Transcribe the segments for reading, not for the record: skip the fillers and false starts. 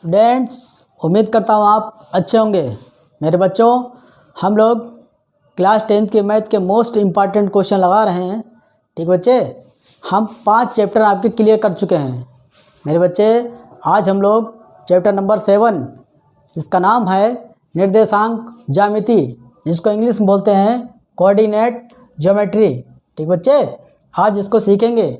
Students, उम्मीद करता हूँ आप अच्छे होंगे। मेरे बच्चों, हम लोग क्लास 10th के मैथ के मोस्ट इम्पॉर्टेंट क्वेश्चन लगा रहे हैं। ठीक बच्चे, हम 5 चैप्टर आपके क्लियर कर चुके हैं। मेरे बच्चे, आज हम लोग चैप्टर नंबर 7 जिसका नाम है निर्देशांक ज्यामिति, जिसको इंग्लिश में बोलते हैं कोऑर्डिनेट ज्योमेट्री। ठीक बच्चे, आज इसको सीखेंगे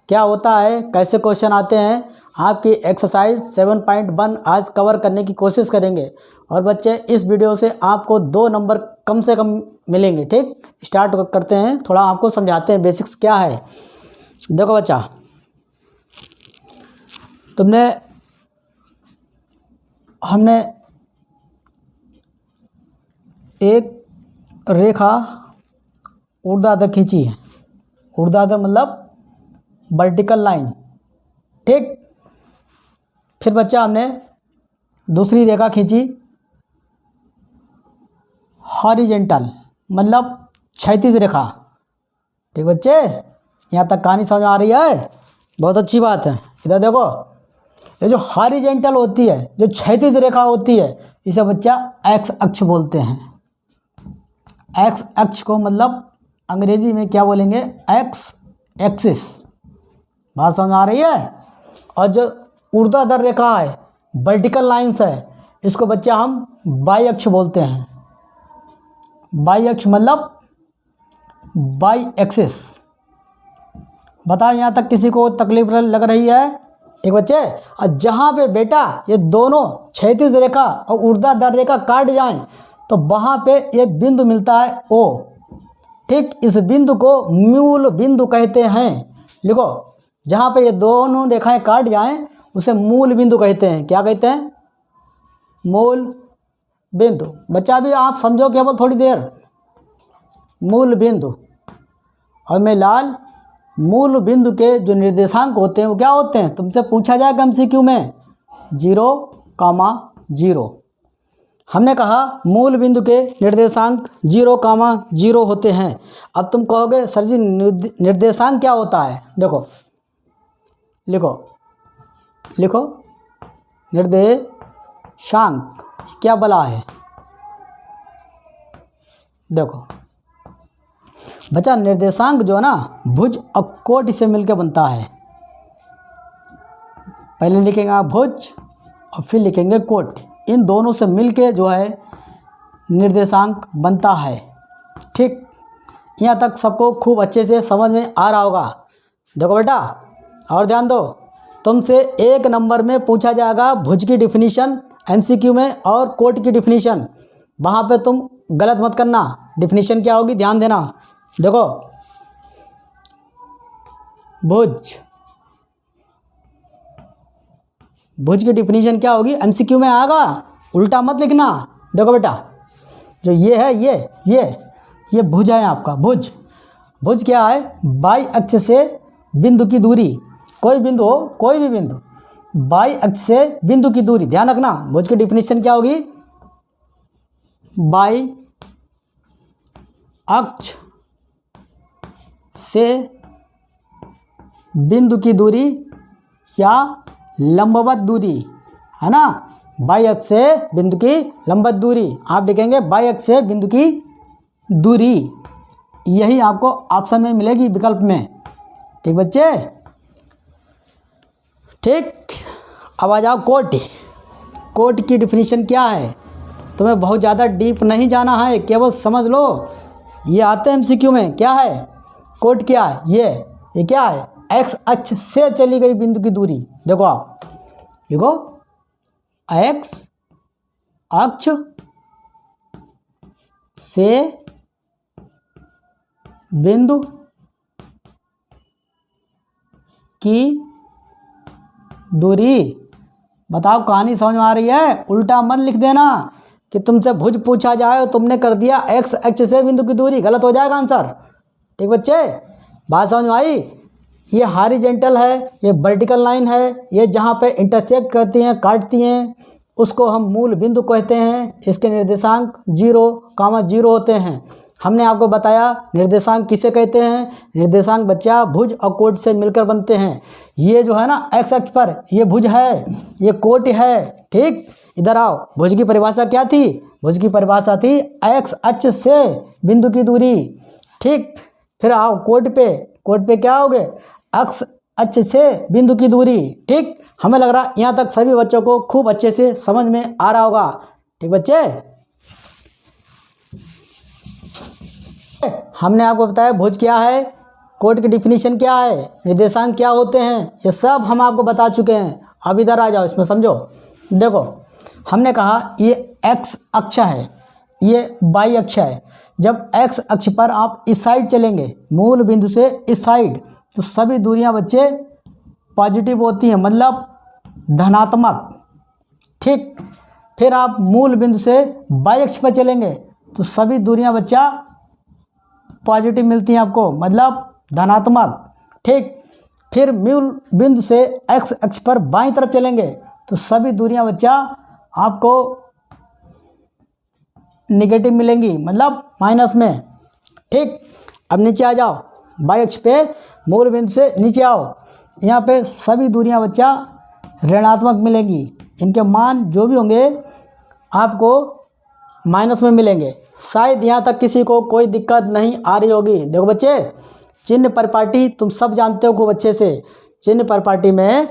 क्या होता है, कैसे क्वेश्चन आते हैं। आपकी एक्सरसाइज 7.1 आज कवर करने की कोशिश करेंगे। और बच्चे, इस वीडियो से आपको 2 नंबर कम से कम मिलेंगे। ठीक, स्टार्ट करते हैं। थोड़ा आपको समझाते हैं बेसिक्स क्या है। देखो बच्चा, हमने एक रेखा ऊर्ध्वाधर खींची है। ऊर्ध्वाधर मतलब वर्टिकल लाइन। ठीक, फिर बच्चा हमने दूसरी रेखा खींची हॉरिजेंटल मतलब क्षैतिज रेखा। ठीक बच्चे, यहाँ तक कहानी समझ आ रही है? बहुत अच्छी बात है। इधर देखो, ये जो हॉरिजेंटल होती है, जो क्षैतिज रेखा होती है, इसे बच्चा एक्स अक्ष बोलते हैं। एक्स अक्ष को मतलब अंग्रेजी में क्या बोलेंगे? X axis. बात समझ आ रही है? और जो ऊर्ध्वाधर रेखा है, वर्टिकल लाइंस है, इसको बच्चा हम बाई अक्ष बोलते हैं। बाई अक्ष मतलब बाई एक्सिस। बताओ, यहाँ तक किसी को तकलीफ लग रही है? ठीक बच्चे, और जहाँ पे बेटा ये दोनों क्षैतिज रेखा और ऊर्ध्वाधर रेखा काट जाएं तो वहाँ पे एक बिंदु मिलता है ओ। ठीक, इस बिंदु को मूल बिंदु कहते हैं। लिखो, जहाँ पे ये दोनों रेखाएं काट जाएं उसे मूल बिंदु कहते हैं। क्या कहते हैं? मूल बिंदु। बच्चा भी आप समझो केवल थोड़ी देर। मूल बिंदु। और मैं लाल, मूल बिंदु के जो निर्देशांक होते हैं वो क्या होते हैं? तुमसे पूछा जाएगा MCQ में 0,0। हमने कहा मूल बिंदु के निर्देशांक 0,0 होते हैं। अब तुम कहोगे सर जी निर्देशांक क्या होता है? देखो, लिखो निर्देशांक क्या बला है। देखो बच्चा, निर्देशांक जो है ना, भुज और कोट से मिलकर बनता है। पहले लिखेंगे आप भुज और फिर लिखेंगे कोट। इन दोनों से मिलके जो है निर्देशांक बनता है। ठीक, यहाँ तक सबको खूब अच्छे से समझ में आ रहा होगा। देखो बेटा, और ध्यान दो, तुमसे 1 नंबर में पूछा जाएगा भुज की डिफिनीशन MCQ में और कोट की डिफिनीशन। वहाँ पे तुम गलत मत करना। डिफिनीशन क्या होगी ध्यान देना। देखो, भुज की डिफिनीशन क्या होगी? MCQ में आएगा, उल्टा मत लिखना। देखो बेटा, जो ये है, ये भुज है आपका। भुज क्या है? बाई अक्ष से बिंदु की दूरी। कोई बिंदु हो, कोई भी बिंदु, बाई अक्ष से बिंदु की दूरी। ध्यान रखना, भुज की डिफिनीशन क्या होगी? बाई अक्ष से बिंदु की दूरी या लंबवत दूरी, है ना? बाई अक्ष से बिंदु की लंबवत दूरी। आप लिखेंगे बाई अक्ष से बिंदु की दूरी। यही आपको ऑप्शन में मिलेगी, विकल्प में। ठीक बच्चे, ठीक। अब आ जाओ कोट। कोट की डिफिनीशन क्या है? तुम्हें बहुत ज़्यादा डीप नहीं जाना है, केवल समझ लो। ये आते हैं MCQ में। क्या है कोट? क्या है ये क्या है? एक्स अक्ष से चली गई बिंदु की दूरी। देखो, आप लिखो एक्स अक्ष से बिंदु की दूरी। बताओ, कहानी समझ में आ रही है? उल्टा मत लिख देना कि तुमसे भुज पूछा जाए और तुमने कर दिया एक्स अक्ष से बिंदु की दूरी। गलत हो जाएगा आंसर। ठीक बच्चे, बात समझ में आई? ये हॉरिजेंटल है, ये वर्टिकल लाइन है। ये जहाँ पे इंटरसेक्ट करती हैं, काटती हैं, उसको हम मूल बिंदु कहते हैं। इसके निर्देशांक 0,0 होते हैं। हमने आपको बताया निर्देशांक किसे कहते हैं। निर्देशांक बच्चा भुज और कोट से मिलकर बनते हैं। ये जो है ना एक्स अक्ष पर ये भुज है, ये कोट है। ठीक, इधर आओ। भुज की परिभाषा क्या थी? भुज की परिभाषा थी एक्स अक्ष से बिंदु की दूरी। ठीक, फिर आओ कोट पे। कोट पे क्या होगे? एक्स अक्ष से बिंदु की दूरी। ठीक, हमें लग रहा यहाँ तक सभी बच्चों को खूब अच्छे से समझ में आ रहा होगा। ठीक बच्चे, हमने आपको बताया भुज क्या है, कोट की डिफिनीशन क्या है, निर्देशांक क्या होते हैं, ये सब हम आपको बता चुके हैं। अब इधर आ जाओ, इसमें समझो। देखो, हमने कहा ये एक्स अक्ष है, ये वाई अक्ष है। जब एक्स अक्ष पर आप इस साइड चलेंगे, मूल बिंदु से इस साइड, तो सभी दूरियां बच्चे पॉजिटिव होती हैं, मतलब धनात्मक। ठीक, फिर आप मूल बिंदु से वाई अक्ष पर चलेंगे तो सभी दूरियां बच्चा पॉजिटिव मिलती हैं आपको, मतलब धनात्मक। ठीक, फिर मूल बिंदु से एक्स अक्ष पर बाईं तरफ चलेंगे तो सभी दूरियां बच्चा आपको निगेटिव मिलेंगी, मतलब माइनस में। ठीक, अब नीचे आ जाओ, वाई अक्ष पे मूल बिंदु से नीचे आओ, यहाँ पे सभी दूरियां बच्चा ऋणात्मक मिलेंगी। इनके मान जो भी होंगे आपको माइनस में मिलेंगे। शायद यहाँ तक किसी को कोई दिक्कत नहीं आ रही होगी। देखो बच्चे, चिन्ह परिपाटी तुम सब जानते हो खूब अच्छे से। चिन्ह परिपाटी में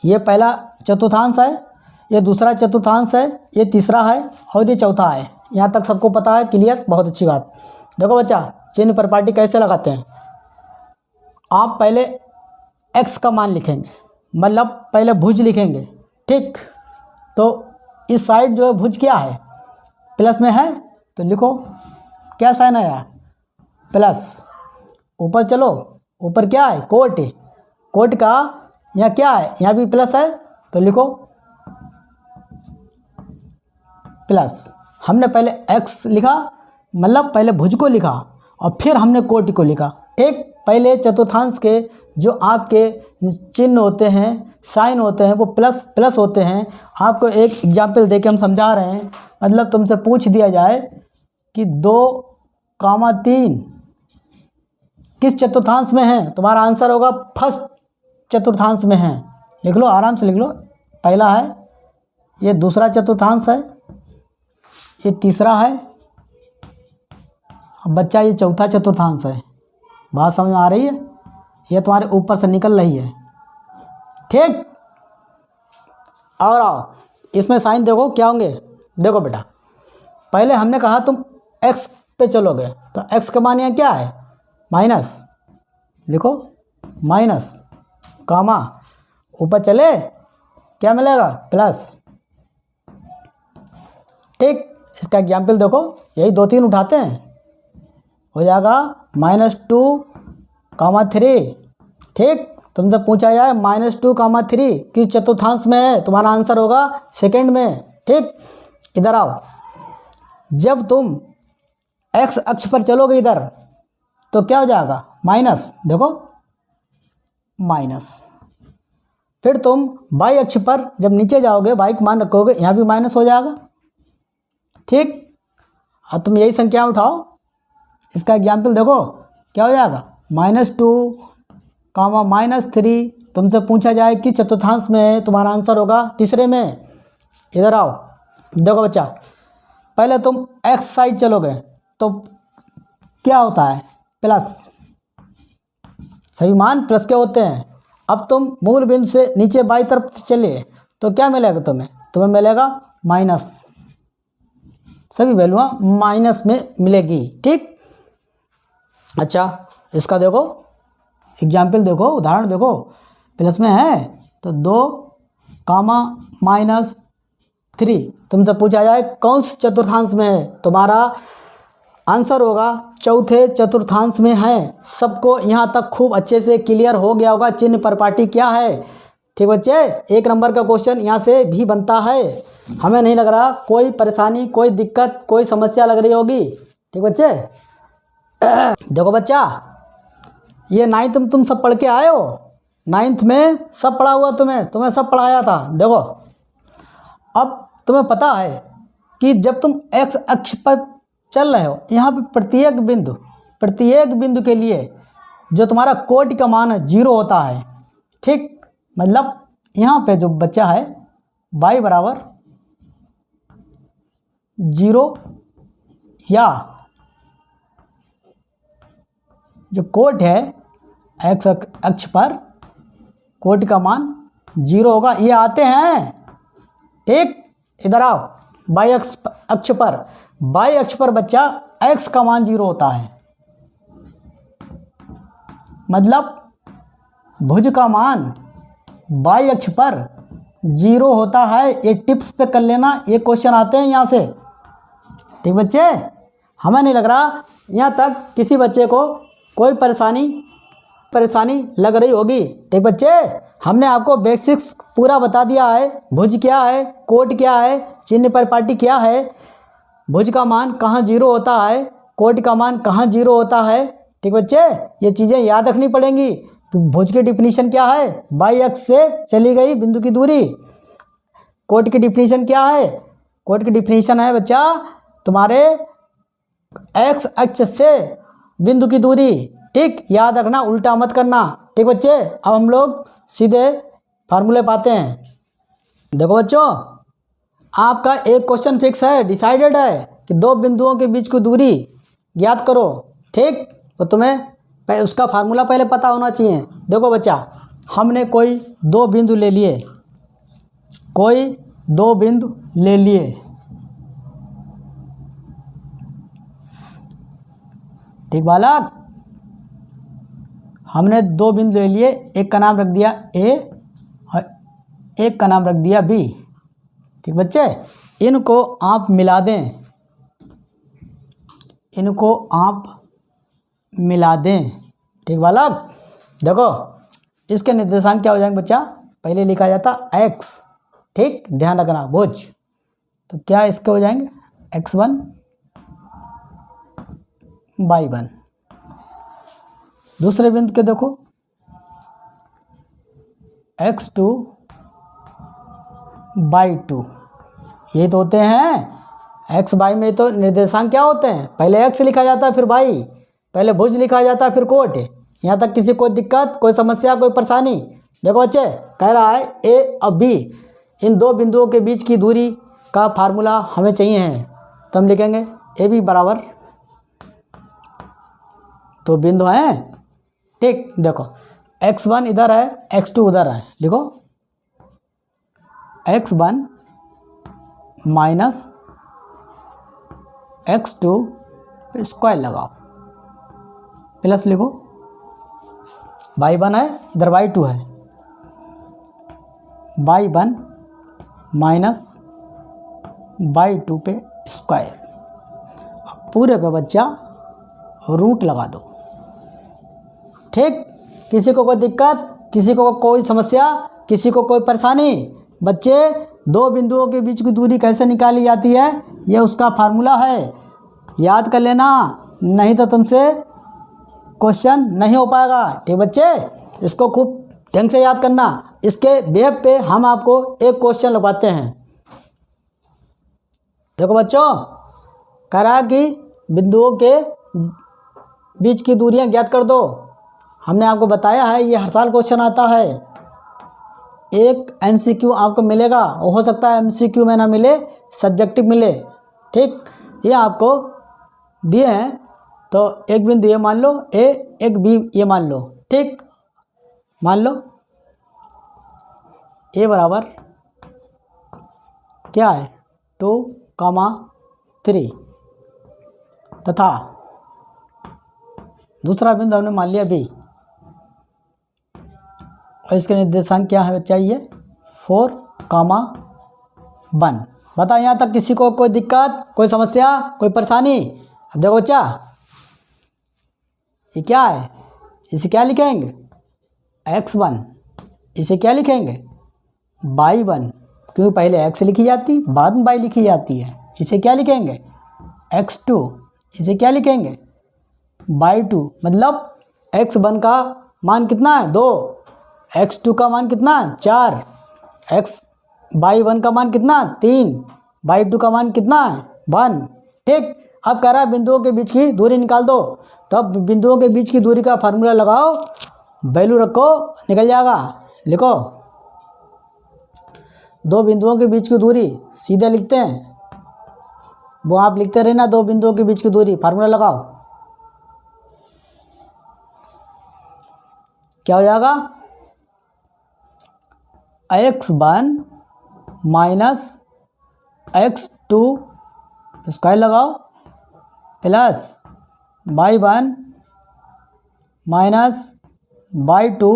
ये पहला चतुर्थांश है, ये दूसरा चतुर्थांश है, ये तीसरा है और ये चौथा है। यहाँ तक सबको पता है, क्लियर, बहुत अच्छी बात। देखो बच्चा, चिन्ह परिपाटी कैसे लगाते हैं। आप पहले x का मान लिखेंगे, मतलब पहले भुज लिखेंगे। ठीक, तो इस साइड जो है भुज क्या है, प्लस में है, तो लिखो क्या साइन आया, प्लस। ऊपर चलो, ऊपर क्या है, कोट। कोट का यहाँ क्या है, यहाँ भी प्लस है, तो लिखो प्लस। हमने पहले x लिखा, मतलब पहले भुज को लिखा और फिर हमने कोट को लिखा। ठीक, पहले चतुर्थांश के जो आपके चिन्ह होते हैं, साइन होते हैं, वो प्लस प्लस होते हैं। आपको एक एग्जाम्पल देके हम समझा रहे हैं। मतलब तुमसे पूछ दिया जाए कि 2,3 किस चतुर्थांश में है, तुम्हारा आंसर होगा फर्स्ट चतुर्थांश में है। लिख लो, आराम से लिख लो। पहला है, ये दूसरा चतुर्थांश है, ये तीसरा है, अब बच्चा ये चौथा चतुर्थांश है। बात समझ में आ रही है? ये तुम्हारे ऊपर से निकल रही है। ठीक, और आओ, इसमें साइन देखो क्या होंगे। देखो बेटा, पहले हमने कहा तुम x पे चलोगे तो x का मान यहाँ क्या है, माइनस। लिखो माइनस, कामा, ऊपर चले क्या मिलेगा, प्लस। ठीक, इसका एग्जाम्पल देखो, यही 2-3 उठाते हैं, हो जाएगा -2,3। ठीक, तुमसे पूछा जाए -2,3 किस चतुर्थांश में है, तुम्हारा आंसर होगा सेकंड में। ठीक, इधर आओ। जब तुम x अक्ष पर चलोगे इधर तो क्या हो जाएगा, माइनस। देखो माइनस। फिर तुम y अक्ष पर जब नीचे जाओगे, y का मान रखोगे, यहाँ भी माइनस हो जाएगा। ठीक, अब तुम यही संख्या उठाओ, इसका एग्जाम्पल देखो क्या हो जाएगा, -2, -3। तुमसे पूछा जाए कि चतुर्थांश में है, तुम्हारा आंसर होगा तीसरे में। इधर आओ, देखो बच्चा, पहले तुम x साइड चलोगे तो क्या होता है, प्लस। सभी मान प्लस के होते हैं। अब तुम मूल बिंदु से नीचे बाई तरफ चलिए तो क्या मिलेगा तुम्हें मिलेगा माइनस। सभी वैल्यूआं माइनस में मिलेगी। ठीक, अच्छा, इसका देखो एग्जाम्पल देखो, उदाहरण देखो। प्लस में है तो 2,-3। तुमसे पूछा जाए कौन से चतुर्थांश में है, तुम्हारा आंसर होगा चौथे चतुर्थांश में है। सबको यहाँ तक खूब अच्छे से क्लियर हो गया होगा चिन्ह परिपाटी क्या है। ठीक बच्चे, 1 नंबर का क्वेश्चन यहाँ से भी बनता है। हमें नहीं लग रहा कोई परेशानी, कोई दिक्कत, कोई समस्या लग रही होगी। ठीक बच्चे, देखो बच्चा, ये 9th में तुम सब पढ़ के आए हो। 9th में सब पढ़ा हुआ, तुम्हें सब पढ़ाया था। देखो, अब तुम्हें पता है कि जब तुम x अक्ष पर चल रहे हो, यहाँ पे प्रत्येक बिंदु के लिए जो तुम्हारा कोटि का मान है 0 होता है। ठीक, मतलब यहाँ पे जो बच्चा है y बराबर 0 या जो कोट है x अक्ष पर कोटि का मान 0 होगा, ये आते हैं। ठीक, इधर आओ, y अक्ष पर बच्चा x का मान 0 होता है, मतलब भुज का मान y अक्ष पर 0 होता है। ये टिप्स पे कर लेना, ये क्वेश्चन आते हैं यहाँ से। ठीक बच्चे, हमें नहीं लग रहा यहाँ तक किसी बच्चे को कोई परेशानी लग रही होगी। ठीक बच्चे, हमने आपको बेसिक्स पूरा बता दिया है। भुज क्या है, कोट क्या है, चिन्ह परिपाटी क्या है, भुज का मान कहाँ 0 होता है, कोट का मान कहाँ 0 होता है। ठीक बच्चे, ये चीज़ें याद रखनी पड़ेंगी कि भुज की डिफिनीशन क्या है, y अक्ष से चली गई बिंदु की दूरी। कोट की डिफिनीशन क्या है, कोट की डिफिनीशन है बच्चा तुम्हारे x अक्ष से बिंदु की दूरी। ठीक, याद रखना, उल्टा मत करना। ठीक बच्चे, अब हम लोग सीधे फार्मूले पाते हैं। देखो बच्चों, आपका एक क्वेश्चन फिक्स है, डिसाइडेड है कि दो बिंदुओं के बीच की दूरी ज्ञात करो। ठीक, तो तुम्हें उसका फार्मूला पहले पता होना चाहिए। देखो बच्चा, हमने कोई दो बिंदु ले लिए, ठीक बालक, हमने दो बिंदु ले लिए, एक का नाम रख दिया ए और एक का नाम रख दिया बी। ठीक बच्चे, इनको आप मिला दें, ठीक बालक। देखो, इसके निर्देशांक क्या हो जाएंगे बच्चा, पहले लिखा जाता x। ठीक, ध्यान रखना, भुज, तो क्या इसके हो जाएंगे x1 y1। दूसरे बिंदु के देखो x2 y2, ये तो होते हैं x y में। तो निर्देशांक क्या होते हैं, पहले x लिखा जाता है फिर y, पहले भुज लिखा जाता है फिर कोट। यहाँ तक किसी कोई दिक्कत, कोई समस्या, कोई परेशानी? देखो बच्चे, कह रहा है a और b, इन दो बिंदुओं के बीच की दूरी का फार्मूला हमें चाहिए है। तो हम लिखेंगे ए बी बराबर, तो बिंदु हैं। ठीक, देखो x1 इधर है, x2 उधर है, लिखो x1 माइनस x2 पे स्क्वायर लगाओ, प्लस लिखो y1 है, इधर y2 है, y1 माइनस y2 पे स्क्वायर, पूरे पे बच्चा रूट लगा दो। ठीक, किसी को कोई दिक्कत, किसी को कोई समस्या, किसी को कोई परेशानी? बच्चे, दो बिंदुओं के बीच की दूरी कैसे निकाली जाती है, यह उसका फार्मूला है, याद कर लेना, नहीं तो तुमसे क्वेश्चन नहीं हो पाएगा। ठीक बच्चे, इसको खूब ढंग से याद करना। इसके बेस पे हम आपको एक क्वेश्चन लगवाते हैं। देखो बच्चों, कह रहा कि बिंदुओं के बीच की दूरियां ज्ञात कर दो। हमने आपको बताया है, ये हर साल क्वेश्चन आता है। एक MCQ आपको मिलेगा, हो सकता है MCQ में ना मिले, सब्जेक्टिव मिले। ठीक, ये आपको दिए हैं, तो एक बिंदु ये मान लो A, एक B ये मान लो। ठीक, मान लो A बराबर क्या है 2,3 तथा दूसरा बिंदु हमने मान लिया B, और इसके निर्देशांक क्या है बच्चा, ये 4,1। बता, यहाँ तक किसी को कोई दिक्कत, कोई समस्या, कोई परेशानी? अब देखो बच्चा, ये क्या है, इसे क्या लिखेंगे x1, इसे क्या लिखेंगे y1, क्योंकि पहले x लिखी जाती बाद में y लिखी जाती है। इसे क्या लिखेंगे x2, इसे क्या लिखेंगे y2, मतलब x1 का मान कितना है 2, x2 का मान कितना 4, y1 का मान कितना 3, y2 का मान कितना 1। ठीक, अब कह रहा है बिंदुओं के बीच की दूरी निकाल दो, तो अब बिंदुओं के बीच की दूरी का फार्मूला लगाओ, वैल्यू रखो, निकल जाएगा। लिखो, दो बिंदुओं के बीच की दूरी सीधे लिखते हैं, वो आप लिखते रहना, दो बिंदुओं के बीच की दूरी, फार्मूला लगाओ, क्या हो जाएगा, x1 माइनस x2 स्क्वायर लगाओ plus y1 minus y2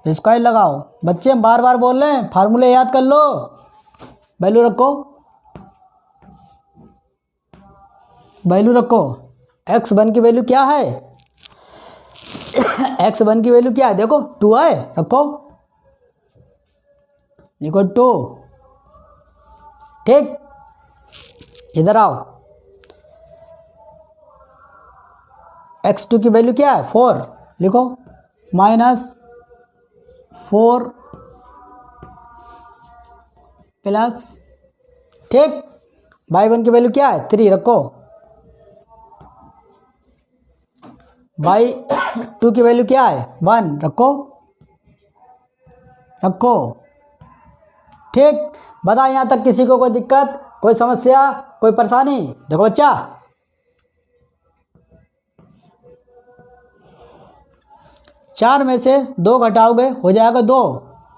square लगाओ। बच्चे हम बार बार बोल रहे हैं, फार्मूले याद कर लो, वैल्यू रखो, वैल्यू रखो। x1 की वैल्यू क्या है, x1 की वैल्यू क्या है, देखो 2 है, रखो, लिखो 2, ठीक। इधर आओ, x2 की वैल्यू क्या है 4, लिखो माइनस 4 प्लस, ठीक। y1 की वैल्यू क्या है 3, रखो, y2 की वैल्यू क्या है 1, रखो, रखो, ठीक। बता यहाँ तक किसी को कोई दिक्कत, कोई समस्या, कोई परेशानी? देखो बच्चा, चार में से 2 घटाओगे हो जाएगा 2,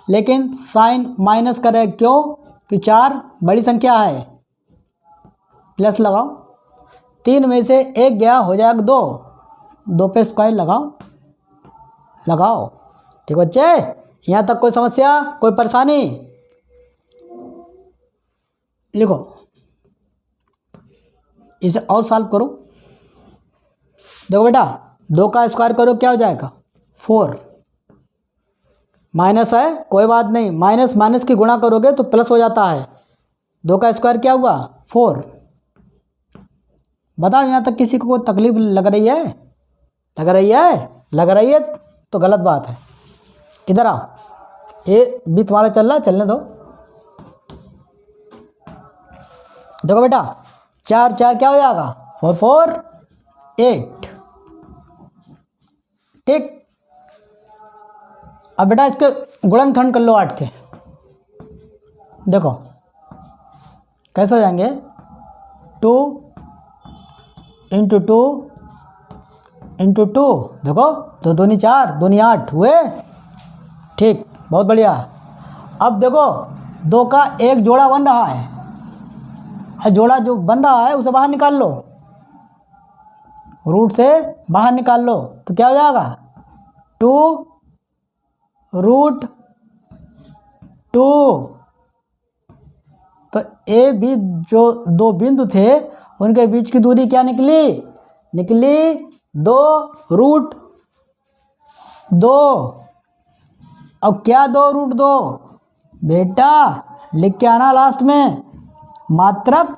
लेकिन साइन माइनस करें, क्यों कि 4 बड़ी संख्या है, प्लस लगाओ। 3 में से 1 गया हो जाएगा 2, 2 पे स्क्वायर लगाओ, लगाओ, ठीक बच्चे। यहाँ तक कोई समस्या, कोई परेशानी? लिखो, इसे और सॉल्व करो। देखो बेटा, 2 का स्क्वायर करो, क्या हो जाएगा 4, माइनस है कोई बात नहीं, माइनस माइनस की गुणा करोगे तो प्लस हो जाता है। 2 का स्क्वायर क्या हुआ 4। बताओ यहाँ तक किसी को कोई तकलीफ लग रही है? लग रही है? लग रही है तो गलत बात है। इधर आओ, ये भी तुम्हारा चल रहा है, चलने दो। देखो बेटा, 4 4 क्या हो जाएगा 4 4 8, ठीक। अब बेटा इसके गुणनखंड कर लो 8 के, देखो कैसे हो जाएंगे, 2 इंटू 2 इंटू 2, देखो 2 दूनी 4, दूनी 8 हुए, ठीक, बहुत बढ़िया। अब देखो 2 का एक जोड़ा बन रहा है, और जोड़ा जो बन रहा है उसे बाहर निकाल लो, रूट से बाहर निकाल लो, तो क्या हो जाएगा 2 रूट 2। तो ए बी जो 2 बिंदु थे उनके बीच की दूरी क्या निकली, निकली 2 रूट 2। अब क्या 2 रूट 2, बेटा लिख के आना लास्ट में, मात्रक,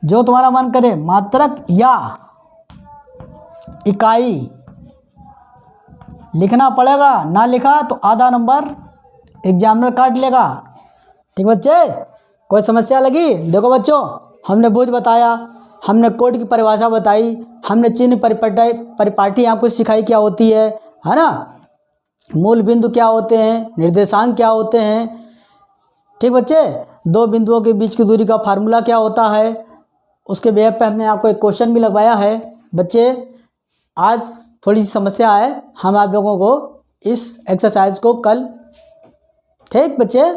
जो तुम्हारा मन करे, मात्रक या इकाई लिखना पड़ेगा, ना लिखा तो आधा नंबर एग्जामिनर काट लेगा, ठीक बच्चे। कोई समस्या लगी? देखो बच्चों, हमने भुज बताया, हमने कोड की परिभाषा बताई, हमने चिन्ह परिपाटी आपको सिखाई क्या होती है ना, मूल बिंदु क्या होते हैं, निर्देशांक क्या होते हैं, ठीक बच्चे। 2 बिंदुओं के बीच की दूरी का फार्मूला क्या होता है, उसके बेस पे हमने आपको एक क्वेश्चन भी लगवाया है। बच्चे आज थोड़ी सी समस्या है, हम आप लोगों को इस एक्सरसाइज को कल, ठीक बच्चे।